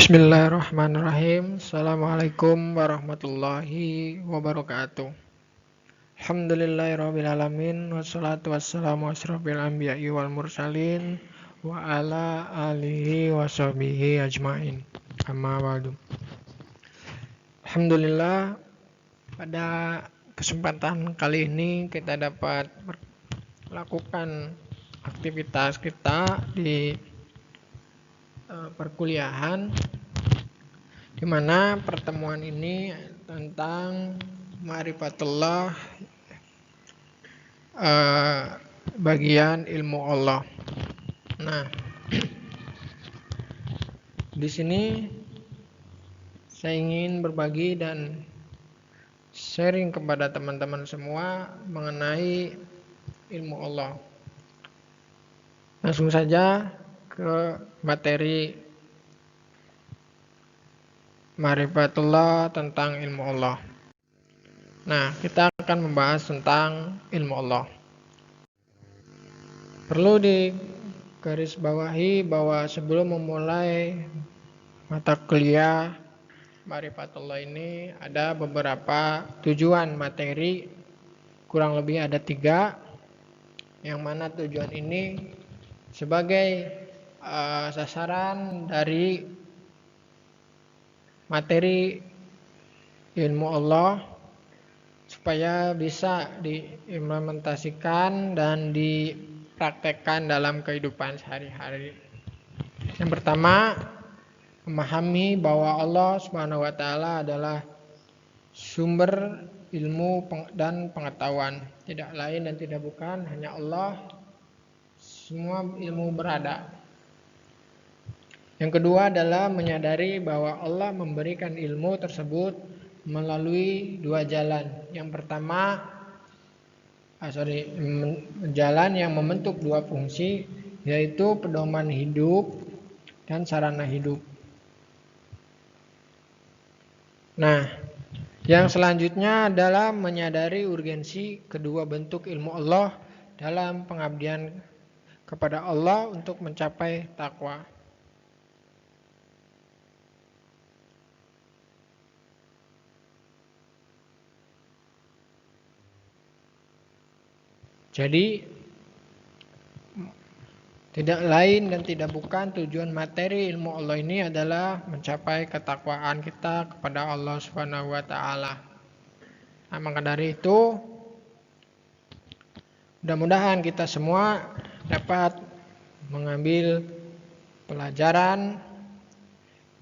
Bismillahirrahmanirrahim. Assalamualaikum warahmatullahi wabarakatuh. Alhamdulillahirrabbilalamin. Wassalatu wassalamu asrafil anbiya'i wal mursalin wa ala alihi wa sahbihi ajmain. Amma ba'du. Alhamdulillah, pada kesempatan kali ini kita dapat melakukan aktivitas kita di perkuliahan, di mana pertemuan ini tentang ma'rifatullah, bagian ilmu Allah. Nah, di sini saya ingin berbagi dan sharing kepada teman-teman semua mengenai ilmu Allah. Langsung saja ke materi ma'rifatullah tentang ilmu Allah. Nah, kita akan membahas tentang ilmu Allah. Perlu digarisbawahi bahwa sebelum memulai mata kuliah ma'rifatullah ini ada beberapa tujuan materi, kurang lebih ada 3, yang mana tujuan ini sebagai sasaran dari materi ilmu Allah supaya bisa diimplementasikan dan dipraktekkan dalam kehidupan sehari-hari. Yang pertama, memahami bahwa Allah Subhanahu wa taala adalah sumber ilmu dan pengetahuan. Tidak lain dan tidak bukan, hanya Allah semua ilmu berada. Yang kedua adalah menyadari bahwa Allah memberikan ilmu tersebut melalui 2 jalan. Yang pertama, jalan yang membentuk 2 fungsi, yaitu pedoman hidup dan sarana hidup. Nah, yang selanjutnya adalah menyadari urgensi kedua bentuk ilmu Allah dalam pengabdian kepada Allah untuk mencapai takwa. Jadi tidak lain dan tidak bukan, tujuan materi ilmu Allah ini adalah mencapai ketakwaan kita kepada Allah Subhanahu wa taala. Nah, maka dari itu mudah-mudahan kita semua dapat mengambil pelajaran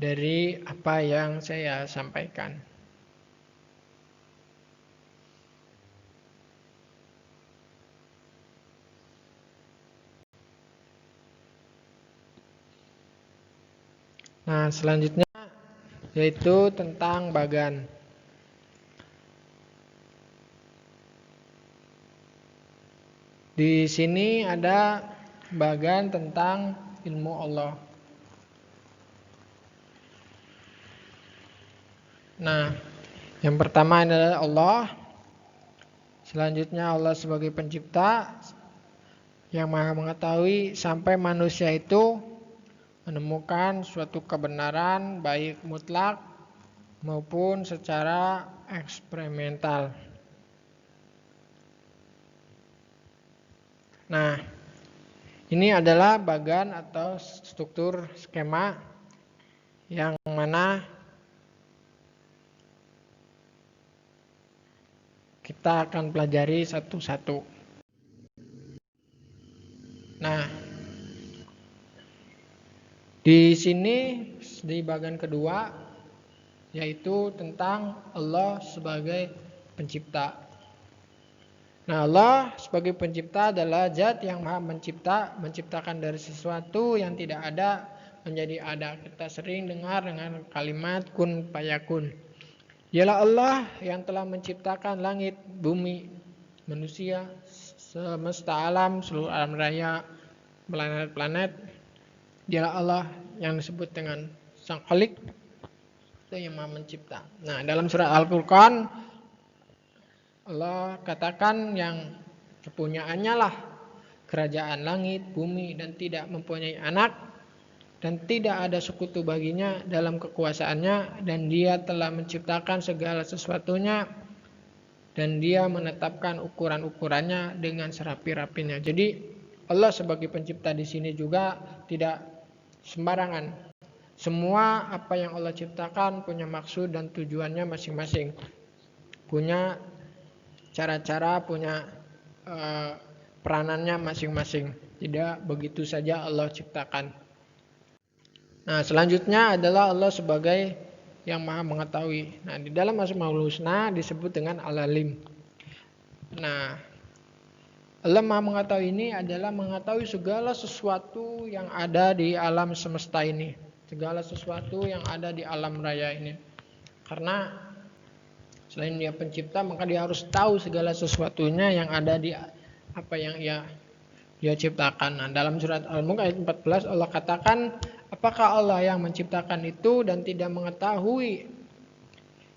dari apa yang saya sampaikan. Nah, selanjutnya yaitu tentang bagan. Di sini ada bagan tentang ilmu Allah. Nah, yang pertama adalah Allah. Selanjutnya Allah sebagai pencipta yang maha mengetahui sampai manusia itu menemukan suatu kebenaran baik mutlak maupun secara eksperimental. Nah, ini adalah bagan atau struktur skema yang mana kita akan pelajari satu-satu. Nah, di sini di bagian kedua yaitu tentang Allah sebagai pencipta. Nah, Allah sebagai pencipta adalah zat yang maha menciptakan dari sesuatu yang tidak ada menjadi ada. Kita sering dengar dengan kalimat kun fayakun. Dialah Allah yang telah menciptakan langit, bumi, manusia, semesta alam, seluruh alam raya, planet-planet. Dialah Allah yang disebut dengan Sang Khalik, itu yang maha mencipta. Nah, dalam surat Al-Furqan Allah katakan yang kepunyaannya lah kerajaan langit, bumi, dan tidak mempunyai anak dan tidak ada sekutu baginya dalam kekuasaannya, dan dia telah menciptakan segala sesuatunya, dan dia menetapkan ukuran-ukurannya dengan serapi-rapinya. Jadi Allah sebagai pencipta di sini juga tidak sembarangan. Semua apa yang Allah ciptakan punya maksud dan tujuannya masing-masing. Punya cara-cara, punya peranannya masing-masing. Tidak begitu saja Allah ciptakan. Nah, selanjutnya adalah Allah sebagai yang maha mengetahui. Nah, di dalam Asmaul Husna disebut dengan Al-Alim. Nah, Allah maha mengetahui ini adalah mengetahui segala sesuatu yang ada di alam semesta ini. Segala sesuatu yang ada di alam raya ini. Karena selain dia pencipta, maka dia harus tahu segala sesuatunya yang ada di apa yang dia ciptakan. Nah, dalam surat Al-Mulk ayat 14 Allah katakan, apakah Allah yang menciptakan itu dan tidak mengetahui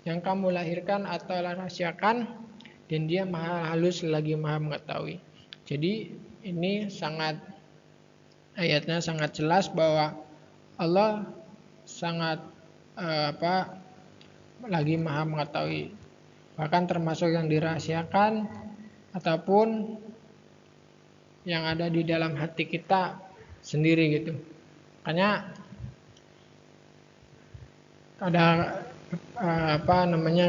yang kamu lahirkan atau rahasiakan, dan dia maha halus lagi maha mengetahui. Jadi ini ayatnya sangat jelas bahwa Allah sangat lagi maha mengetahui, bahkan termasuk yang dirahasiakan ataupun yang ada di dalam hati kita sendiri gitu. Makanya ada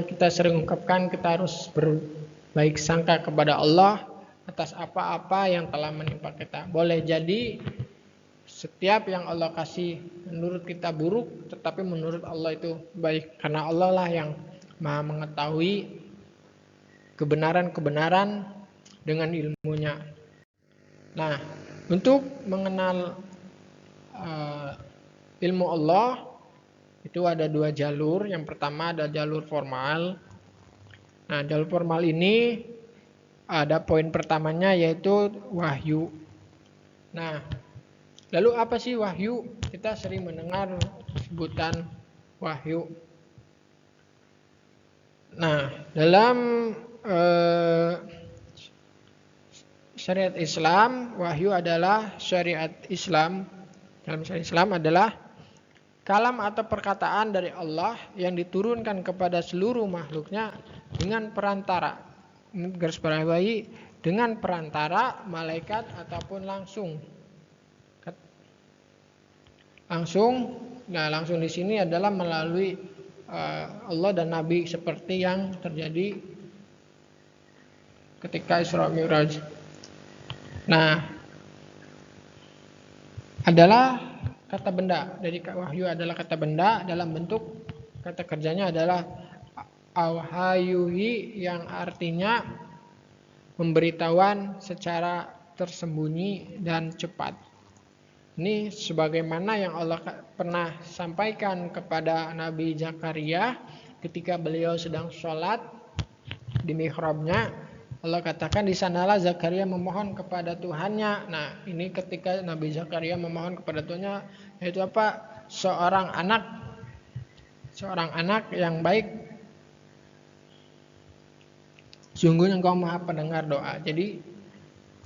kita sering ungkapkan kita harus berbaik sangka kepada Allah atas apa-apa yang telah menimpa kita. Boleh jadi setiap yang Allah kasih menurut kita buruk, tetapi menurut Allah itu baik, karena Allah lah yang maha mengetahui kebenaran-kebenaran dengan ilmunya. Nah, untuk mengenal ilmu Allah itu ada dua jalur. Yang pertama ada jalur formal. Nah, jalur formal ini ada poin pertamanya yaitu wahyu. Nah, lalu apa sih wahyu? Kita sering mendengar sebutan wahyu. Nah, dalam syariat Islam, wahyu adalah syariat Islam. Dalam syariat Islam adalah kalam atau perkataan dari Allah yang diturunkan kepada seluruh makhluknya dengan perantara, garis bawahi, dengan perantara malaikat ataupun langsung. Nah, langsung di sini adalah melalui Allah dan Nabi, seperti yang terjadi ketika Isra Mi'raj. Nah, adalah kata benda. Dari wahyu adalah kata benda dalam bentuk kata kerjanya adalah awhayuhi, yang artinya memberitahuan secara tersembunyi dan cepat. Ini sebagaimana yang Allah pernah sampaikan kepada Nabi Zakaria ketika beliau sedang sholat di mihrabnya. Allah katakan di sanalah Zakaria memohon kepada Tuhannya. Nah, ini ketika Nabi Zakaria memohon kepada Tuhannya, yaitu apa? Seorang anak yang baik. Sungguhnya Engkau Maha pendengar doa. Jadi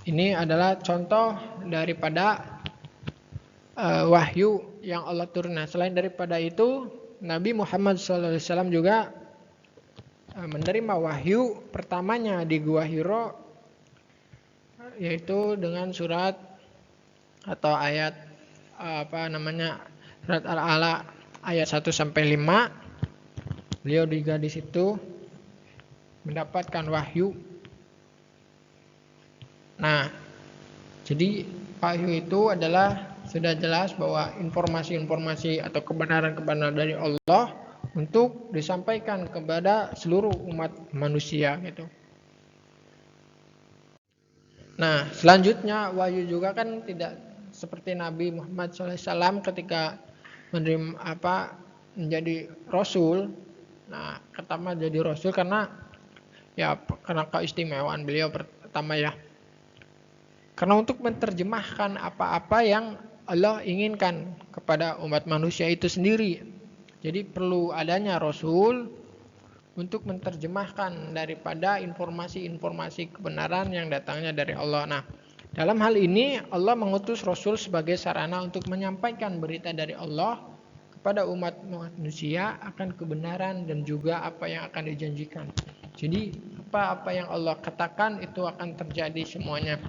ini adalah contoh daripada wahyu yang Allah turunkan. Selain daripada itu, Nabi Muhammad SAW juga menerima wahyu pertamanya di Gua Hiro, yaitu dengan surat atau ayat surat Al-A'la ayat 1 sampai 5. Beliau juga di situ mendapatkan wahyu. Nah, jadi wahyu itu adalah sudah jelas bahwa informasi-informasi atau kebenaran-kebenaran dari Allah untuk disampaikan kepada seluruh umat manusia gitu. Nah, selanjutnya wahyu juga kan tidak seperti Nabi Muhammad SAW ketika menerima menjadi Rasul. Nah, pertama jadi Rasul karena keistimewaan beliau pertama ya. Karena untuk menerjemahkan apa-apa yang Allah inginkan kepada umat manusia itu sendiri. Jadi perlu adanya Rasul untuk menerjemahkan daripada informasi-informasi kebenaran yang datangnya dari Allah. Nah, Dalam hal ini Allah mengutus Rasul sebagai sarana untuk menyampaikan berita dari Allah kepada umat manusia akan kebenaran dan juga apa yang akan dijanjikan. Jadi apa yang Allah katakan itu akan terjadi semuanya.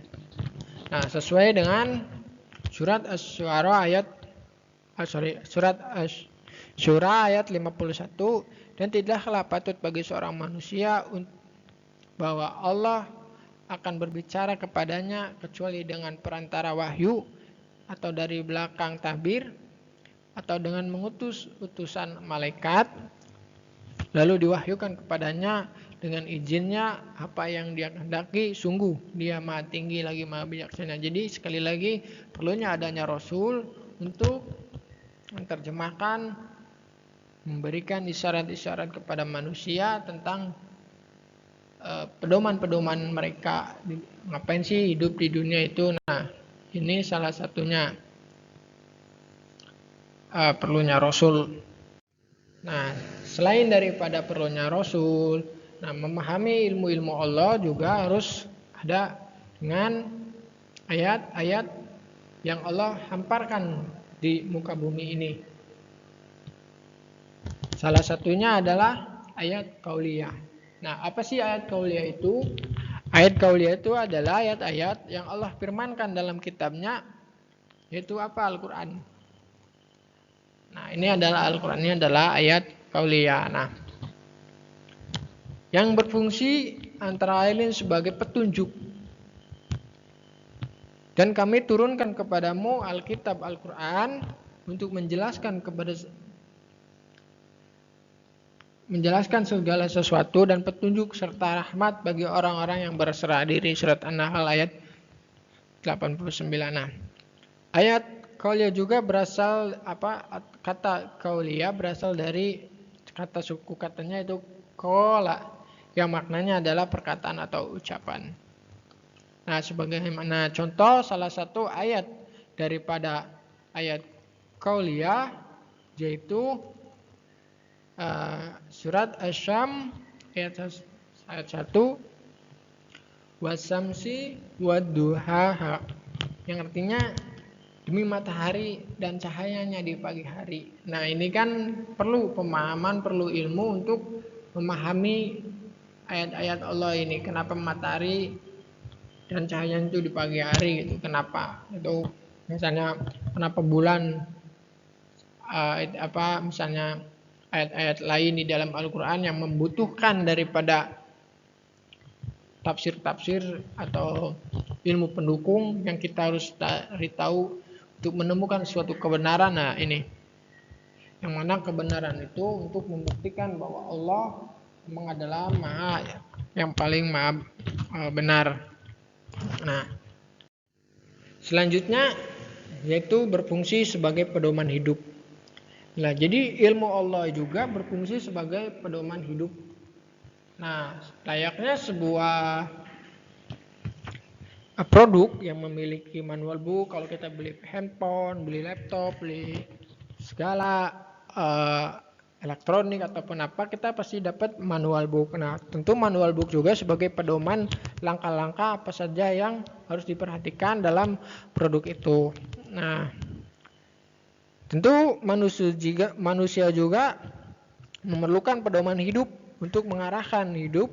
Nah, sesuai dengan surat Asy-Syu'ara ayat 51, dan tidaklah patut bagi seorang manusia bahwa Allah akan berbicara kepadanya kecuali dengan perantara wahyu atau dari belakang tabir atau dengan mengutus utusan malaikat lalu diwahyukan kepadanya dengan izinnya apa yang dia kehendaki. Sungguh dia maha tinggi lagi maha bijaksana. Jadi sekali lagi perlunya adanya Rasul untuk menerjemahkan, memberikan isyarat-isyarat kepada manusia tentang pedoman-pedoman mereka. Ngapain sih hidup di dunia itu? Nah, ini salah satunya perlunya Rasul. Nah, selain daripada perlunya Rasul, memahami ilmu-ilmu Allah juga harus ada dengan ayat-ayat yang Allah hamparkan di muka bumi ini. Salah satunya adalah ayat qauliyah. Nah, apa sih ayat qauliyah itu? Ayat qauliyah itu adalah ayat-ayat yang Allah firmankan dalam kitabnya, yaitu apa? Al-Quran. Nah, ini adalah Al-Quran, ini adalah ayat qauliyah. Nah, yang berfungsi antara lain sebagai petunjuk. Dan kami turunkan kepadamu Alkitab Al-Quran untuk menjelaskan segala sesuatu dan petunjuk serta rahmat bagi orang-orang yang berserah diri. Surat An-Nahl ayat 89. Nah, ayat qauliyah juga berasal kata qauliyah berasal dari kata suku katanya itu qala yang maknanya adalah perkataan atau ucapan. Nah, sebagaimana contoh salah satu ayat daripada ayat qauliyah yaitu surat Asy-Syams ayat 1, wasamsi wadduhaha, yang artinya demi matahari dan cahayanya di pagi hari. Nah, ini kan perlu pemahaman, perlu ilmu untuk memahami ayat-ayat Allah ini. Kenapa matahari dan cahayanya itu di pagi hari gitu? Kenapa? Itu misalnya kenapa bulan misalnya ayat-ayat lain di dalam Al-Quran yang membutuhkan daripada tafsir-tafsir atau ilmu pendukung yang kita harus cari tahu untuk menemukan suatu kebenaran. Nah, ini yang mana kebenaran itu untuk membuktikan bahwa Allah memang adalah yang paling maha benar. Nah, selanjutnya yaitu berfungsi sebagai pedoman hidup. Nah, jadi ilmu Allah juga berfungsi sebagai pedoman hidup. Nah, layaknya sebuah produk yang memiliki manual book, kalau kita beli handphone, beli laptop, beli segala elektronik ataupun apa, kita pasti dapat manual book. Nah, tentu manual book juga sebagai pedoman langkah-langkah apa saja yang harus diperhatikan dalam produk itu. Nah, tentu manusia juga memerlukan pedoman hidup untuk mengarahkan hidup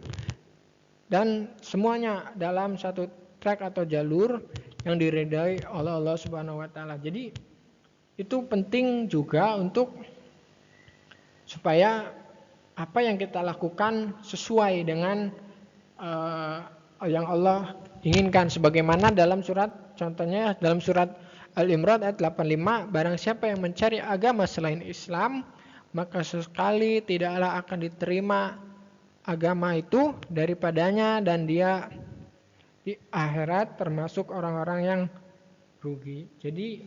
dan semuanya dalam satu track atau jalur yang diridai oleh Allah Subhanahu wa taala. Jadi itu penting juga untuk supaya apa yang kita lakukan sesuai dengan yang Allah inginkan, sebagaimana dalam contohnya dalam surat Al-Imran ayat 85, barang siapa yang mencari agama selain Islam maka sekali tidaklah akan diterima agama itu daripadanya dan dia di akhirat termasuk orang-orang yang rugi. Jadi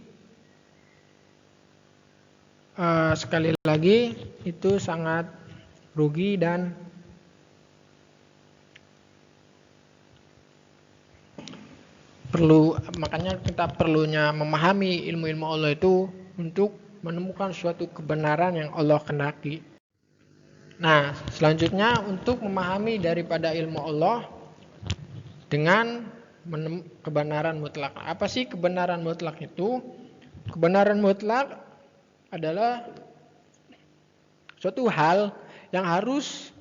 sekali lagi itu sangat rugi dan makanya kita perlunya memahami ilmu-ilmu Allah itu untuk menemukan suatu kebenaran yang Allah kehendaki. Nah, selanjutnya untuk memahami daripada ilmu Allah dengan kebenaran mutlak. Apa sih kebenaran mutlak itu? Kebenaran mutlak adalah suatu hal yang harus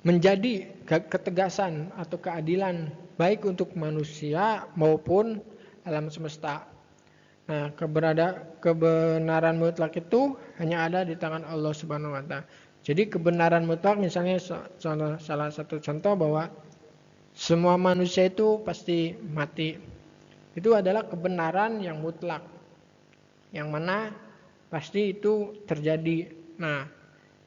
menjadi ketegasan atau keadilan baik untuk manusia maupun alam semesta. Nah, kebenaran mutlak itu hanya ada di tangan Allah Subhanahu wa taala. Jadi kebenaran mutlak misalnya salah satu contoh bahwa semua manusia itu pasti mati. Itu adalah kebenaran yang mutlak. Yang mana pasti itu terjadi. Nah,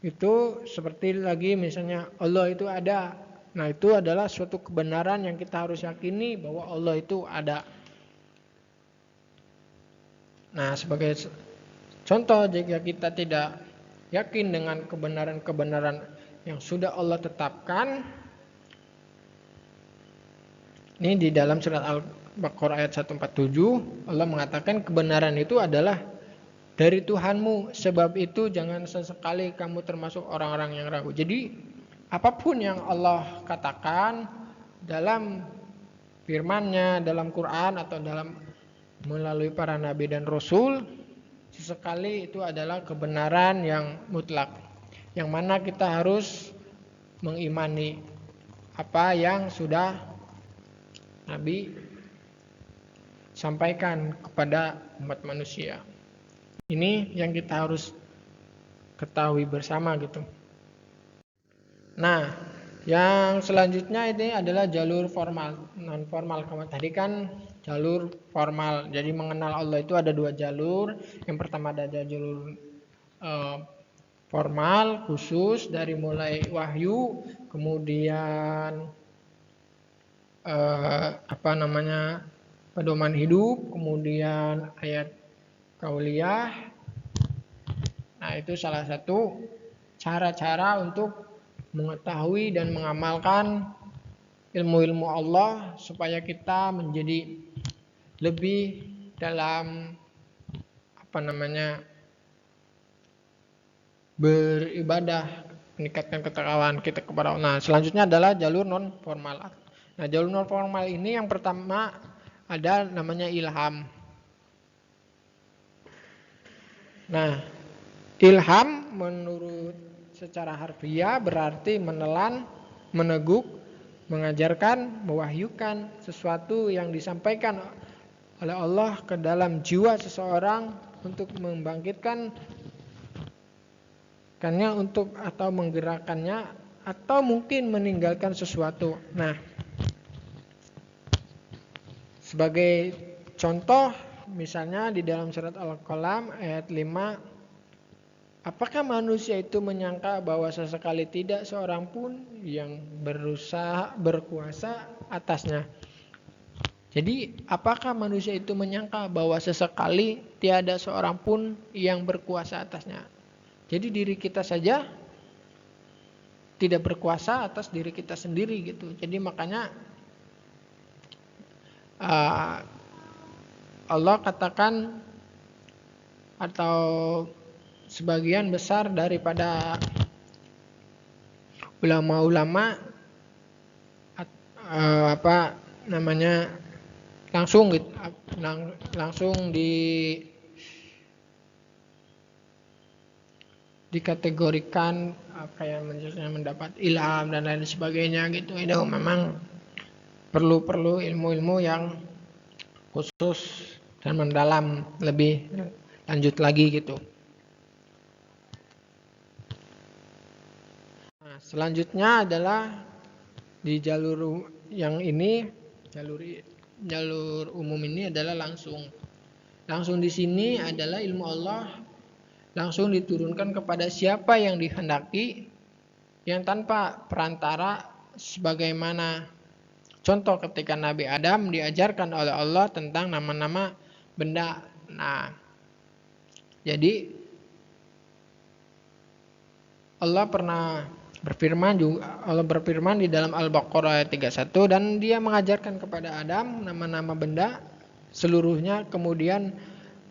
itu seperti lagi misalnya Allah itu ada. Nah, itu adalah suatu kebenaran yang kita harus yakini bahwa Allah itu ada. Nah, sebagai contoh jika kita tidak yakin dengan kebenaran-kebenaran yang sudah Allah tetapkan, ini di dalam surat Al-Baqarah ayat 147 Allah mengatakan kebenaran itu adalah dari Tuhanmu, sebab itu jangan sesekali kamu termasuk orang-orang yang ragu. Jadi apapun yang Allah katakan dalam firman-Nya, dalam Quran atau dalam melalui para nabi dan rasul, sesekali itu adalah kebenaran yang mutlak. Yang mana kita harus mengimani apa yang sudah Nabi sampaikan kepada umat manusia. Ini yang kita harus ketahui bersama gitu. Nah, yang selanjutnya ini adalah jalur formal, non formal. Kalau tadi kan jalur formal. Jadi mengenal Allah itu ada 2 jalur. Yang pertama ada jalur formal khusus dari mulai wahyu, kemudian pedoman hidup, kemudian ayat kauliyah. Nah, itu salah satu cara-cara untuk mengetahui dan mengamalkan ilmu-ilmu Allah supaya kita menjadi lebih dalam beribadah, meningkatkan ketakwaan kita kepada Allah. Nah, selanjutnya adalah jalur non formal. Nah, jalur non formal ini yang pertama ada namanya ilham. Nah, ilham menurut secara harfiah berarti menelan, meneguk, mengajarkan, mewahyukan sesuatu yang disampaikan oleh Allah ke dalam jiwa seseorang untuk membangkitkan untuk atau menggerakkannya atau mungkin meninggalkan sesuatu. Nah, sebagai contoh misalnya di dalam surat Al-Qalam ayat 5, apakah manusia itu menyangka bahwa sesekali tidak seorang pun yang berkuasa atasnya? Jadi apakah manusia itu menyangka bahwa sesekali tiada seorang pun yang berkuasa atasnya? Jadi diri kita saja tidak berkuasa atas diri kita sendiri gitu. Jadi makanya Allah katakan atau sebagian besar daripada ulama-ulama langsung dikategorikan kayak mendapat ilham dan lain sebagainya gitu. Itu memang perlu ilmu-ilmu yang khusus dan mendalam lebih lanjut lagi gitu. Nah, selanjutnya adalah di jalur yang ini, jalur umum ini adalah langsung. Langsung di sini adalah ilmu Allah langsung diturunkan kepada siapa yang dikehendaki, yang tanpa perantara, sebagaimana contoh ketika Nabi Adam diajarkan oleh Allah tentang nama-nama benda. Nah, jadi Allah berfirman di dalam Al-Baqarah ayat 31, dan dia mengajarkan kepada Adam nama-nama benda seluruhnya, kemudian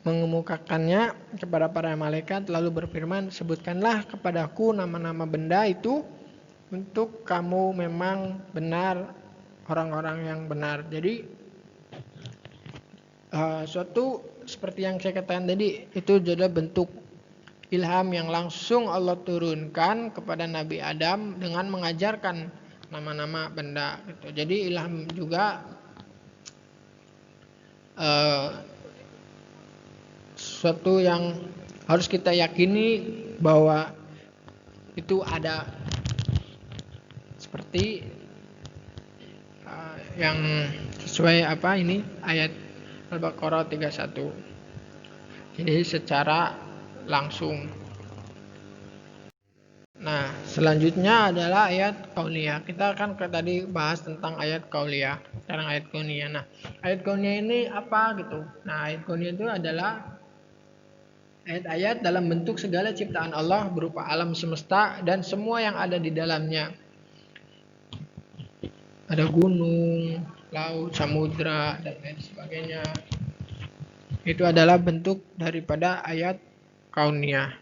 mengemukakannya kepada para malaikat, lalu berfirman, sebutkanlah kepadaku nama-nama benda itu untuk kamu memang benar, orang-orang yang benar. Jadi suatu seperti yang saya katakan tadi, itu adalah bentuk ilham yang langsung Allah turunkan kepada Nabi Adam dengan mengajarkan nama-nama benda gitu. Jadi ilham juga sesuatu yang harus kita yakini bahwa itu ada, seperti yang sesuai ayat Al-Baqarah 31. Jadi secara langsung. Nah, selanjutnya adalah ayat kauniyah. Kita kan tadi bahas tentang ayat kauniyah. Sekarang ayat kauniyah. Nah, ayat kauniyah ini apa gitu? Nah, ayat kauniyah itu adalah ayat-ayat dalam bentuk segala ciptaan Allah berupa alam semesta dan semua yang ada di dalamnya. Ada gunung, laut, samudra, dan lain sebagainya. Itu adalah bentuk daripada ayat kauniyah.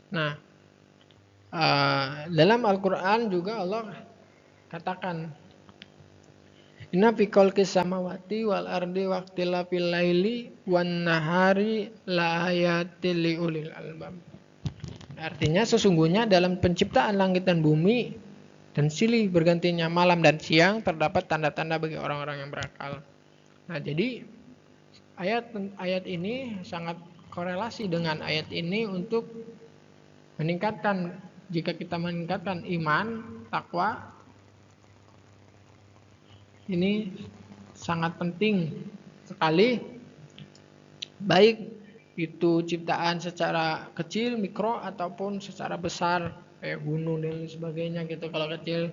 Nah, dalam Al-Quran juga Allah katakan, Inna fi khalqis samawati wal ardi waqtilafil laili wan nahari la ayatil liulil albab. Artinya sesungguhnya dalam penciptaan langit dan bumi dan silih bergantinya malam dan siang terdapat tanda-tanda bagi orang-orang yang berakal. Nah, jadi ayat ini sangat korelasi dengan ayat ini untuk meningkatkan, jika kita meningkatkan iman, takwa, ini sangat penting sekali, baik itu ciptaan secara kecil, mikro, ataupun secara besar kayak gunung dan lain sebagainya gitu. Kalau kecil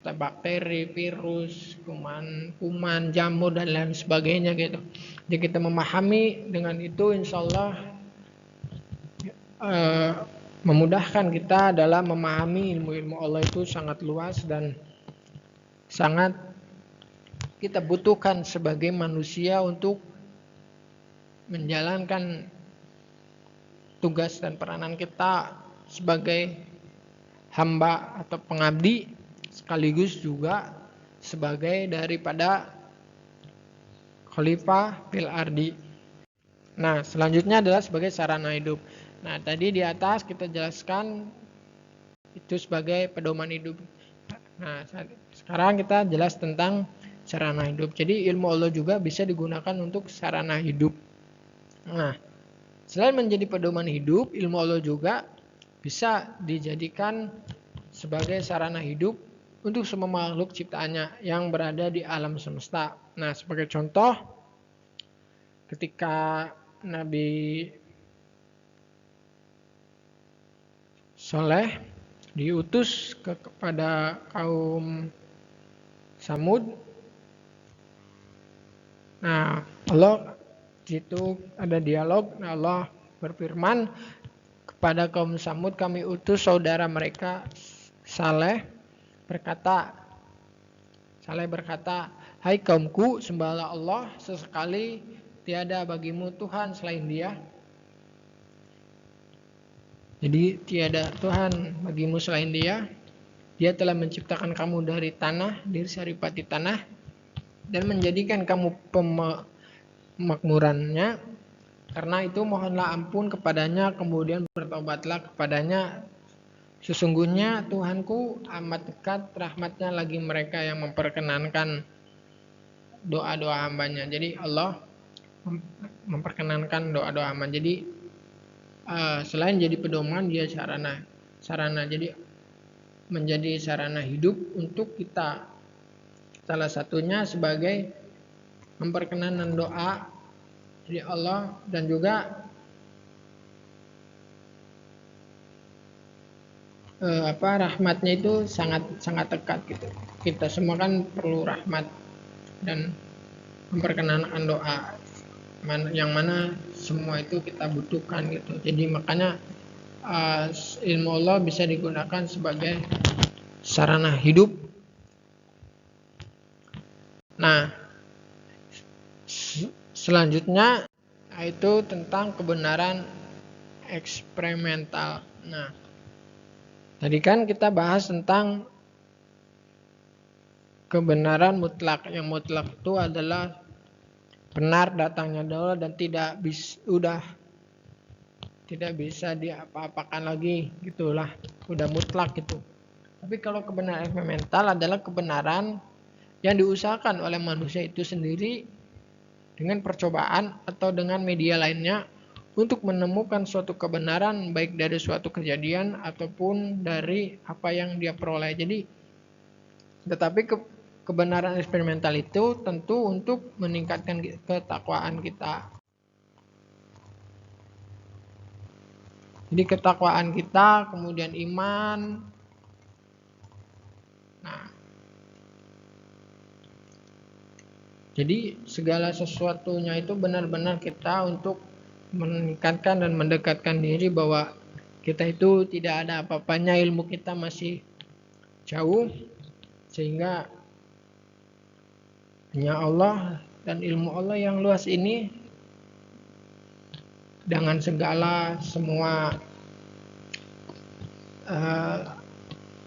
bakteri, virus, kuman, jamur dan lain sebagainya gitu. Jadi kita memahami dengan itu, insya Allah memudahkan kita dalam memahami ilmu-ilmu Allah itu sangat luas dan sangat kita butuhkan sebagai manusia untuk menjalankan tugas dan peranan kita sebagai hamba atau pengabdi, sekaligus juga sebagai daripada khalifah fil ardi. Nah, selanjutnya adalah sebagai sarana hidup. Nah, tadi di atas kita jelaskan itu sebagai pedoman hidup. Nah, sekarang kita jelas tentang sarana hidup. Jadi ilmu Allah juga bisa digunakan untuk sarana hidup. Nah, selain menjadi pedoman hidup, ilmu Allah juga bisa dijadikan sebagai sarana hidup untuk semua makhluk ciptaannya yang berada di alam semesta. Nah, sebagai contoh, ketika Nabi Soleh diutus kepada kaum Samud. Nah, Allah situ ada dialog. Nah, Allah berfirman kepada kaum Samud, kami utus saudara mereka Saleh berkata, hai kaumku, sembahlah Allah, sesekali tiada bagimu Tuhan selain Dia. Jadi tiada Tuhan bagimu selain Dia. Dia telah menciptakan kamu dari tanah, dari saripati tanah, dan menjadikan kamu pemakmurannya. Karena itu mohonlah ampun kepadanya, kemudian bertobatlah kepadanya. Sesungguhnya Tuhanku amat dekat rahmatnya lagi mereka yang memperkenankan doa-doa hambanya. Jadi Allah memperkenankan doa-doa hamba. Jadi selain jadi pedoman, dia sarana. Jadi menjadi sarana hidup untuk kita. Salah satunya sebagai memperkenanan doa dari Allah, dan juga rahmatnya itu sangat dekat gitu. Kita semua kan perlu rahmat dan memperkenankan doa, yang mana semua itu kita butuhkan gitu. Jadi makanya ilmu Allah bisa digunakan sebagai sarana hidup. Nah, selanjutnya itu tentang kebenaran eksperimental. Nah, tadi kan kita bahas tentang kebenaran mutlak. Yang mutlak itu adalah benar datangnya Allah dan tidak bisa diapa-apakan lagi, gitulah. Udah mutlak gitu. Tapi kalau kebenaran eksperimental adalah kebenaran yang diusahakan oleh manusia itu sendiri dengan percobaan atau dengan media lainnya untuk menemukan suatu kebenaran baik dari suatu kejadian ataupun dari apa yang dia peroleh. Tetapi kebenaran eksperimental itu tentu untuk meningkatkan ketakwaan kita. Jadi ketakwaan kita, kemudian iman. Nah, jadi segala sesuatunya itu benar-benar kita untuk meningkatkan dan mendekatkan diri bahwa kita itu tidak ada apa-apanya, ilmu kita masih jauh, sehingga hanya Allah dan ilmu Allah yang luas ini dengan segala semua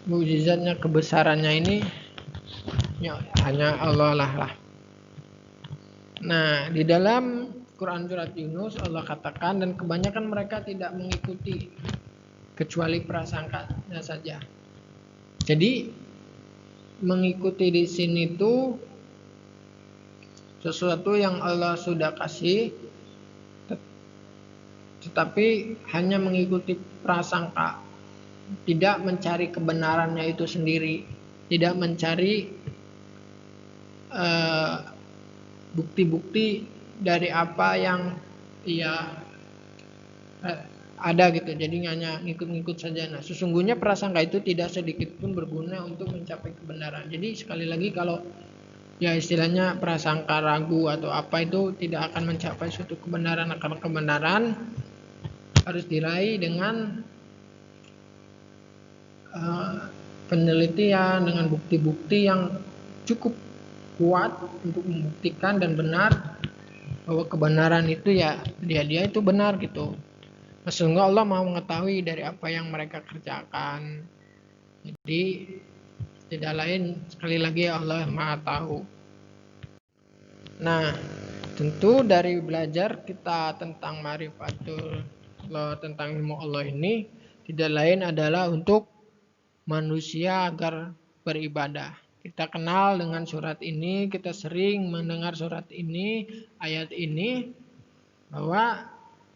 mukjizatnya, kebesarannya ini ya, hanya Allah lah. Nah, di dalam Quran surat Yunus Allah katakan, dan kebanyakan mereka tidak mengikuti kecuali prasangkanya saja. Jadi mengikuti di sini itu sesuatu yang Allah sudah kasih, tetapi hanya mengikuti prasangka, tidak mencari kebenarannya itu sendiri, tidak mencari bukti-bukti dari apa yang ada gitu. Jadi hanya ngikut-ngikut saja. Nah, sesungguhnya prasangka itu tidak sedikit pun berguna untuk mencapai kebenaran. Jadi sekali lagi, kalau ya istilahnya prasangka ragu atau apa, itu tidak akan mencapai suatu kebenaran. Karena kebenaran harus diraih dengan penelitian, dengan bukti-bukti yang cukup kuat untuk membuktikan dan benar bahwa kebenaran itu ya dia itu benar gitu. Sesungguhnya Allah mau mengetahui dari apa yang mereka kerjakan. Jadi tidak lain, sekali lagi Allah Maha tahu. Nah, tentu dari belajar kita tentang ma'rifatul Allah, tentang ilmu Allah ini, tidak lain adalah untuk manusia agar beribadah. Kita kenal dengan surat ini, kita sering mendengar surat ini, ayat ini, bahwa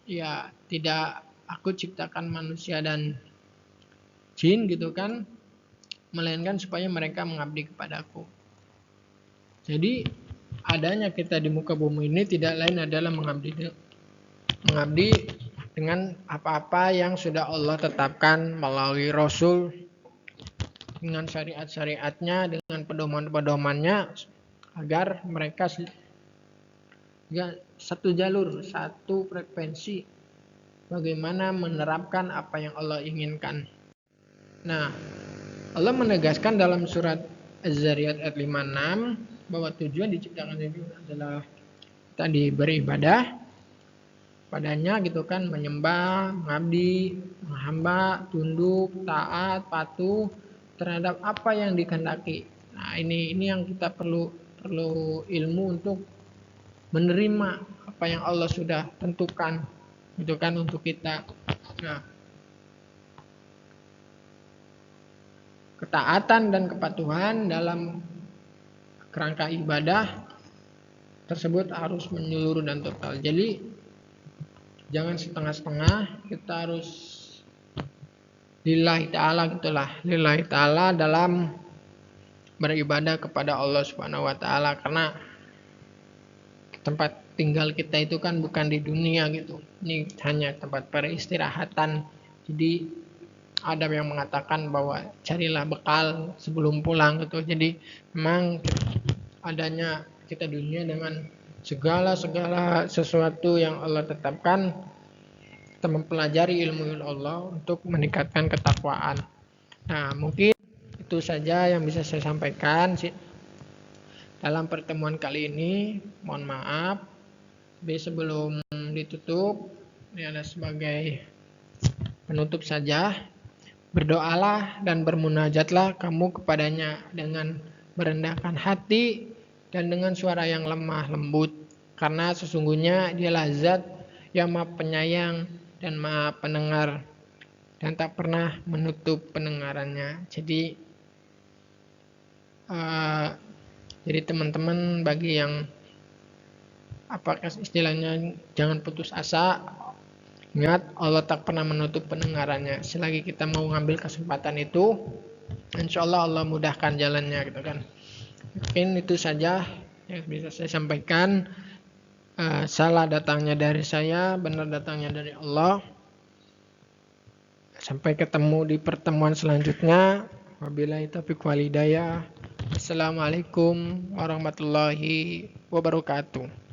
ya tidak aku ciptakan manusia dan jin gitu kan, melainkan supaya mereka mengabdi kepadaku. Jadi adanya kita di muka bumi ini tidak lain adalah mengabdi dengan apa-apa yang sudah Allah tetapkan melalui Rasul, dengan syariat-syariatnya, dengan pedoman-pedomannya, agar mereka ya satu jalur, satu frekuensi bagaimana menerapkan apa yang Allah inginkan. Nah, Allah menegaskan dalam surat Az-Zariyat ayat 56 bahwa tujuan diciptakan itu adalah tadi beribadah padanya gitu kan, menyembah, mengabdi, menghamba, tunduk, taat, patuh terhadap apa yang dikehendaki. Nah, ini yang kita perlu ilmu untuk menerima apa yang Allah sudah tentukan gitu kan untuk kita. Nah, ketaatan dan kepatuhan dalam kerangka ibadah tersebut harus menyeluruh dan total. Jadi jangan setengah-setengah, kita harus lillahi ta'ala gitulah, lillahi ta'ala dalam beribadah kepada Allah Subhanahu wa taala, karena tempat tinggal kita itu kan bukan di dunia gitu. Ini hanya tempat peristirahatan. Jadi ada yang mengatakan bahwa carilah bekal sebelum pulang gitu. Jadi memang adanya kita dunia dengan segala sesuatu yang Allah tetapkan, kita mempelajari ilmu Allah untuk meningkatkan ketakwaan. Nah, mungkin itu saja yang bisa saya sampaikan dalam pertemuan kali ini. Mohon maaf. Sebelum ditutup, ini ada sebagai penutup saja. Berdoalah dan bermunajatlah kamu kepadanya dengan merendahkan hati dan dengan suara yang lemah lembut. Karena sesungguhnya dialah zat yang maha penyayang dan maha pendengar dan tak pernah menutup pendengarannya. Jadi teman-teman bagi yang istilahnya jangan putus asa. Ingat, Allah tak pernah menutup pendengarannya. Selagi kita mau ngambil kesempatan itu, insya Allah mudahkan jalannya gitu kan. Mungkin itu saja yang bisa saya sampaikan. Salah datangnya dari saya, benar datangnya dari Allah. Sampai ketemu di pertemuan selanjutnya. Wabillahi taufiq wal hidayah. Assalamualaikum warahmatullahi wabarakatuh.